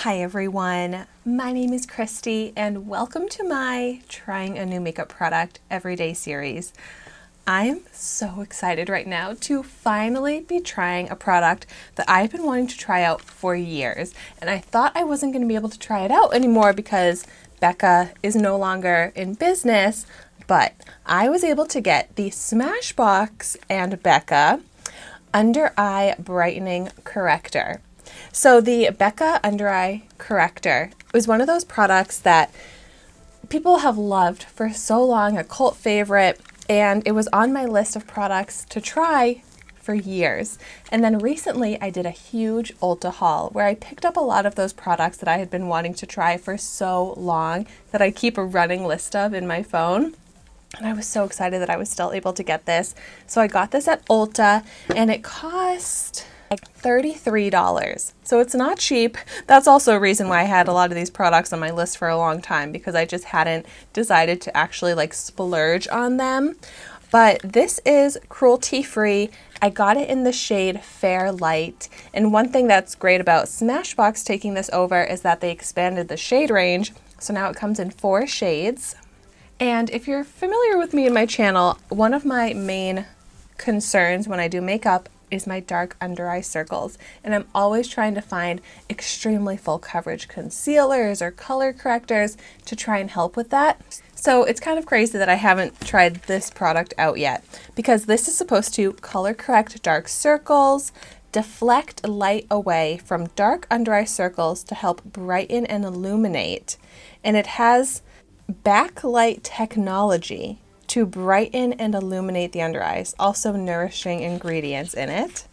Hi everyone, my name is Christy and welcome to my Trying a New Makeup Product Everyday series. I'm so excited right now to finally be trying a product that I've been wanting to try out for years, and I thought I wasn't going to be able to try it out anymore because BECCA is no longer in business, but I was able to get the Smashbox and BECCA Under Eye Brightening Corrector. So the BECCA Under Eye Corrector was one of those products that people have loved for so long, a cult favorite, and it was on my list of products to try for years. And then recently I did a huge Ulta haul where I picked up a lot of those products that I had been wanting to try for so long that I keep a running list of in my phone. And I was so excited that I was still able to get this. So I got this at Ulta and it cost like $33. So it's not cheap. That's also a reason why I had a lot of these products on my list for a long time, because I just hadn't decided to actually like splurge on them. But this is cruelty free. I got it in the shade Fair Light. And one thing that's great about Smashbox taking this over is that they expanded the shade range. So now it comes in 4 shades. And if you're familiar with me and my channel, one of my main concerns when I do makeup is my dark under eye circles. And I'm always trying to find extremely full coverage concealers or color correctors to try and help with that. So it's kind of crazy that I haven't tried this product out yet, because this is supposed to color correct dark circles, deflect light away from dark under eye circles to help brighten and illuminate. And it has backlight technology to brighten and illuminate the under eyes, also nourishing ingredients in it.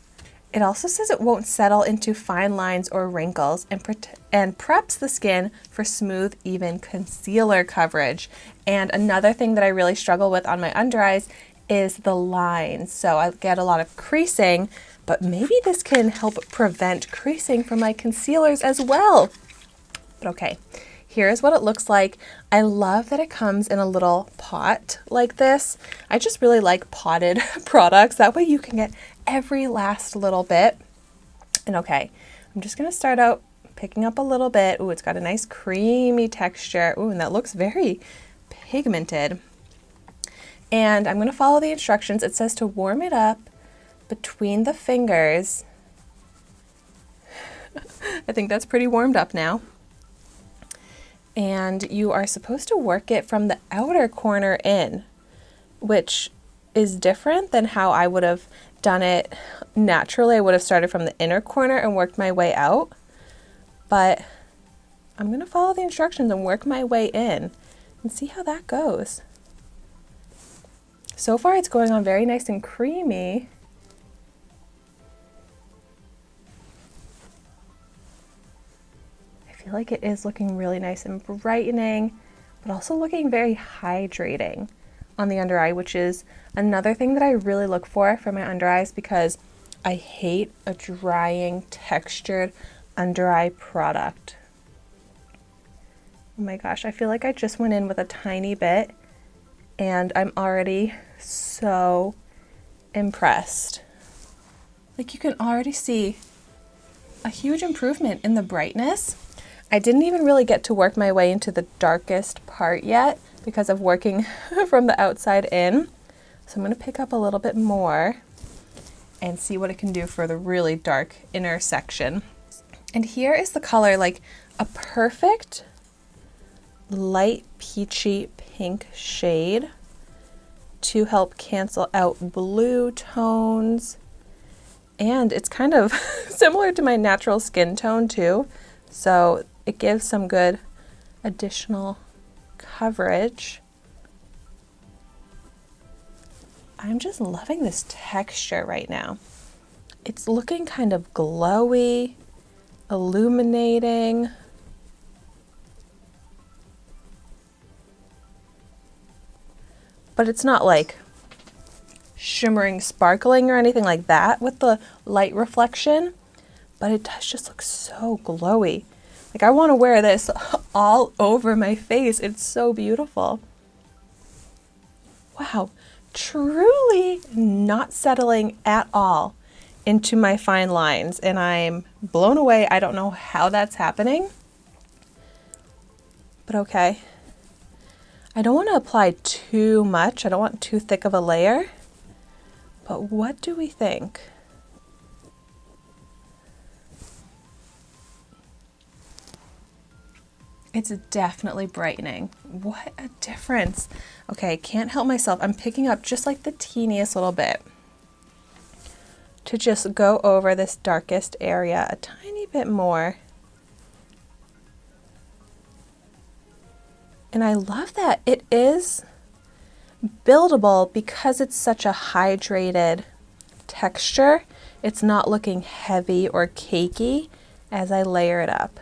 It also says it won't settle into fine lines or wrinkles and preps the skin for smooth, even concealer coverage. And another thing that I really struggle with on my under eyes is the lines. So I get a lot of creasing, but maybe this can help prevent creasing from my concealers as well. But okay. Here's what it looks like. I love that it comes in a little pot like this. I just really like potted products. That way you can get every last little bit. And okay, I'm just going to start out picking up a little bit. Ooh, it's got a nice creamy texture. Ooh, and that looks very pigmented. And I'm going to follow the instructions. It says to warm it up between the fingers. I think that's pretty warmed up now. And you are supposed to work it from the outer corner in, which is different than how I would have done it naturally. I would have started from the inner corner and worked my way out, but I'm going to follow the instructions and work my way in and see how that goes. So far it's going on very nice and creamy. I feel like it is looking really nice and brightening, but also looking very hydrating on the under eye, which is another thing that I really look for my under eyes, because I hate a drying, textured under eye product. Oh my gosh, I feel like I just went in with a tiny bit and I'm already so impressed. Like, you can already see a huge improvement in the brightness. I didn't even really get to work my way into the darkest part yet because of working from the outside in. So I'm going to pick up a little bit more and see what it can do for the really dark inner section. And here is the color, like a perfect light peachy pink shade to help cancel out blue tones. And it's kind of similar to my natural skin tone too. So it gives some good additional coverage. I'm just loving this texture right now. It's looking kind of glowy, illuminating. But it's not like shimmering, sparkling or anything like that with the light reflection. But it does just look so glowy. Like, I want to wear this all over my face. It's so beautiful. Wow, truly not settling at all. into my fine lines, and I'm blown away. I don't know how that's happening, but okay. I don't want to apply too much. I don't want too thick of a layer, but what do we think? It's definitely brightening. What a difference. Okay, can't help myself. I'm picking up just like the teeniest little bit to just go over this darkest area a tiny bit more. And I love that it is buildable because it's such a hydrated texture. It's not looking heavy or cakey as I layer it up.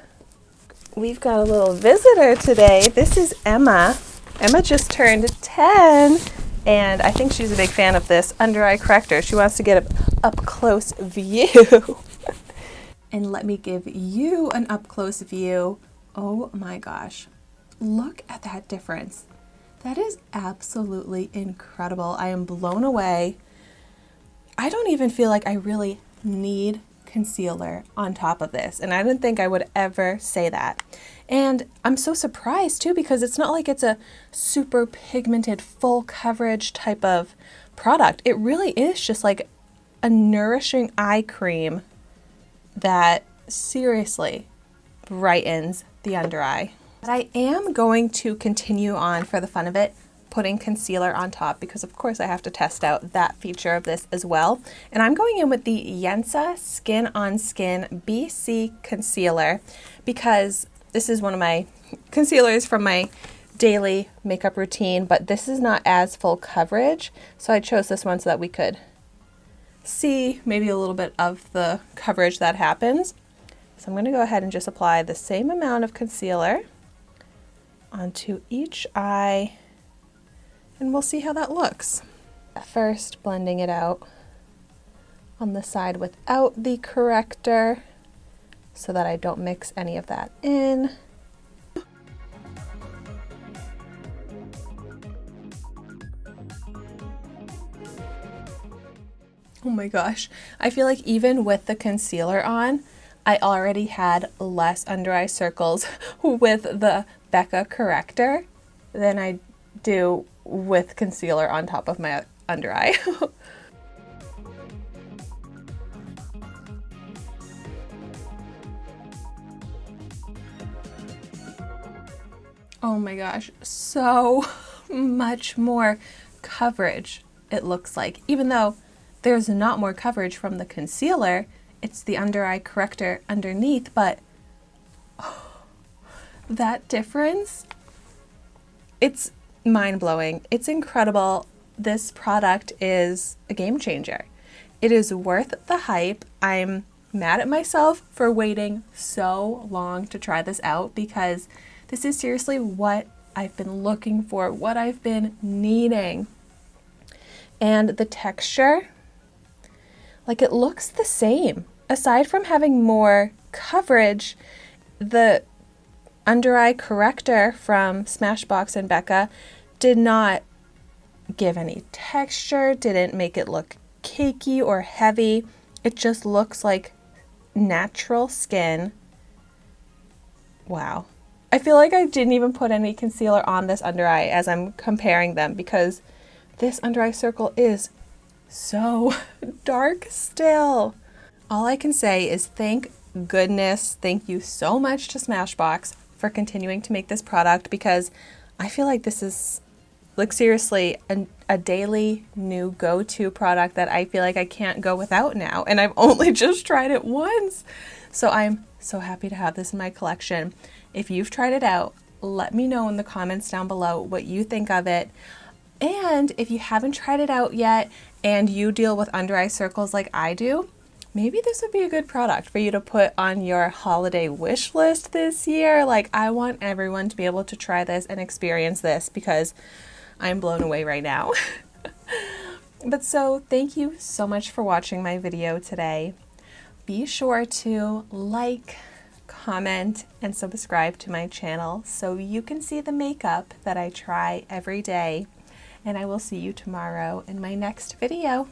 We've got a little visitor today. This is Emma. Emma just turned 10, and I think she's a big fan of this under eye corrector. She wants to get an up-close view. And let me give you an up-close view. Oh my gosh. Look at that difference. That is absolutely incredible. I am blown away. I don't even feel like I really need concealer on top of this, and I didn't think I would ever say that. And I'm so surprised too, because it's not like it's a super pigmented full coverage type of product. It really is just like a nourishing eye cream that seriously brightens the under eye. But I am going to continue on for the fun of it, putting concealer on top, because of course I have to test out that feature of this as well. And I'm going in with the Yensa Skin on Skin BC concealer, because this is one of my concealers from my daily makeup routine, but this is not as full coverage, so I chose this one so that we could see maybe a little bit of the coverage that happens. So I'm going to go ahead and just apply the same amount of concealer onto each eye, and we'll see how that looks. First, blending it out on the side without the corrector so that I don't mix any of that in. Oh my gosh, I feel like even with the concealer on, I already had less under eye circles with the BECCA corrector than I do with concealer on top of my under eye. Oh my gosh, so much more coverage it looks like. Even though there's not more coverage from the concealer, it's the under eye corrector underneath, but that difference, it's mind-blowing. It's incredible. This product is a game changer. It is worth the hype. I'm mad at myself for waiting so long to try this out, because this is seriously what I've been looking for, what I've been needing. And the texture, like, it looks the same. Aside from having more coverage, the under eye corrector from Smashbox and BECCA did not give any texture, didn't make it look cakey or heavy. It just looks like natural skin. Wow. I feel like I didn't even put any concealer on this under eye as I'm comparing them, because this under eye circle is so dark still. All I can say is thank goodness, thank you so much to Smashbox for continuing to make this product, because I feel like this is, like, seriously a daily new go-to product that I feel like I can't go without now, and I've only just tried it once. So I'm so happy to have this in my collection. If you've tried it out, let me know in the comments down below what you think of it. And if you haven't tried it out yet and you deal with under eye circles like I do, maybe this would be a good product for you to put on your holiday wish list this year. Like, I want everyone to be able to try this and experience this, because I'm blown away right now. But so thank you so much for watching my video today. Be sure to like, comment, and subscribe to my channel so you can see the makeup that I try every day. And I will see you tomorrow in my next video.